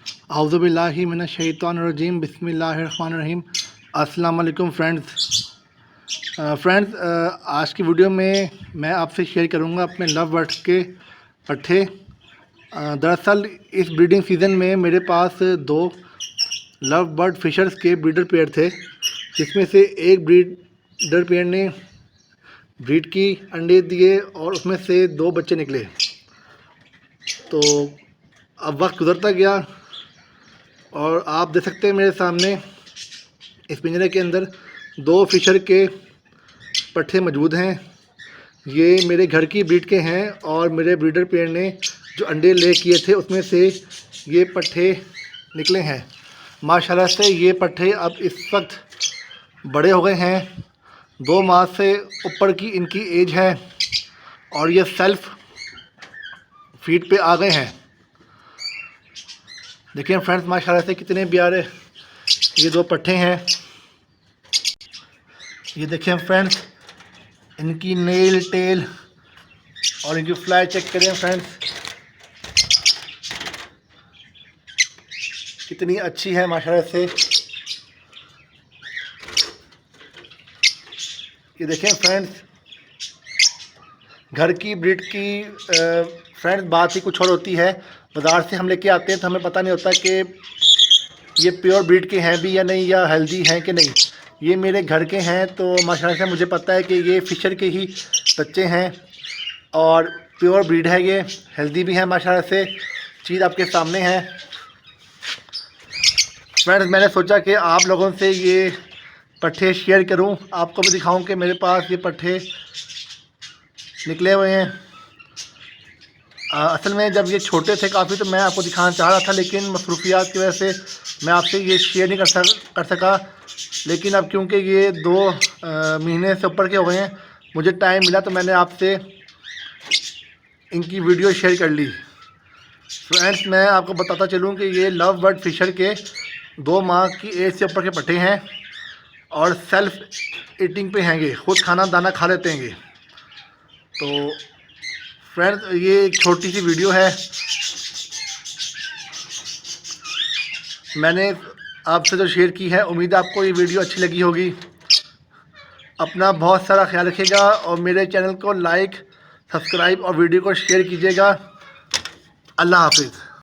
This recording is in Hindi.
आउज़ुबिल्लाहि मिनश्शैतानिर्रजीम बिस्मिल्लाहिर्रहमानिर्रहीम। अस्सलाम वालेकुम फ्रेंड्स, आज की वीडियो में मैं आपसे शेयर करूंगा अपने लव बर्ड्स के पट्ठे। दरअसल इस ब्रीडिंग सीज़न में मेरे पास दो लव बर्ड फिशर्स के ब्रीडर पेयर थे, जिसमें से एक ब्रीडर पेयर ने ब्रीड की, अंडे दिए और उसमें से दो बच्चे निकले। तो अब वक्त गुजरता गया और आप देख सकते हैं मेरे सामने इस पिंजरे के अंदर दो फिशर के पट्ठे मौजूद हैं। ये मेरे घर की ब्रीड के हैं और मेरे ब्रीडर पेयर ने जो अंडे ले किए थे उसमें से ये पट्ठे निकले हैं। माशाल्लाह से ये पट्ठे अब इस वक्त बड़े हो गए हैं, 2 माह से ऊपर की इनकी एज है और ये सेल्फ फीड पे आ गए हैं। देखिए फ्रेंड्स, माशाल्लाह से कितने प्यारे ये दो पट्ठे हैं। ये देखें फ्रेंड्स, इनकी नेल, टेल और इनकी फ्लाई चेक करें फ्रेंड्स, कितनी अच्छी है माशाल्लाह से। ये देखें फ्रेंड्स, घर की ब्रीड की फ्रेंड्स बात ही कुछ और होती है। बाज़ार से हम लेके आते हैं तो हमें पता नहीं होता कि ये प्योर ब्रीड के हैं भी या नहीं, या हेल्दी हैं कि नहीं। ये मेरे घर के हैं तो माशाल्लाह से मुझे पता है कि ये फ़िशर के ही बच्चे हैं और प्योर ब्रीड है, ये हेल्दी भी है माशाल्लाह से। चीज़ आपके सामने है फ्रेंड्स। मैंने सोचा कि आप लोगों से ये पट्ठे शेयर करूं, आपको भी दिखाऊं कि मेरे पास ये पट्ठे निकले हुए हैं। असल में जब ये छोटे थे काफ़ी तो मैं आपको दिखाना चाह रहा था, लेकिन मसरूफियात की वजह से मैं आपसे ये शेयर नहीं कर सका। लेकिन अब क्योंकि ये 2 महीने से ऊपर के हो गए हैं, मुझे टाइम मिला तो मैंने आपसे इनकी वीडियो शेयर कर ली। फ्रेंड्स, मैं आपको बताता चलूँ कि ये लव बर्ड फिशर के 2 माह की एज से ऊपर के पट्ठे हैं और सेल्फ ईटिंग पे हैंगे, खुद खाना दाना खा लेते हैंगे। तो फ्रेंड्स, ये एक छोटी सी वीडियो है, मैंने आपसे जो शेयर की है। उम्मीद है आपको ये वीडियो अच्छी लगी होगी। अपना बहुत सारा ख्याल रखिएगा और मेरे चैनल को लाइक, सब्सक्राइब और वीडियो को शेयर कीजिएगा। अल्लाह हाफिज़।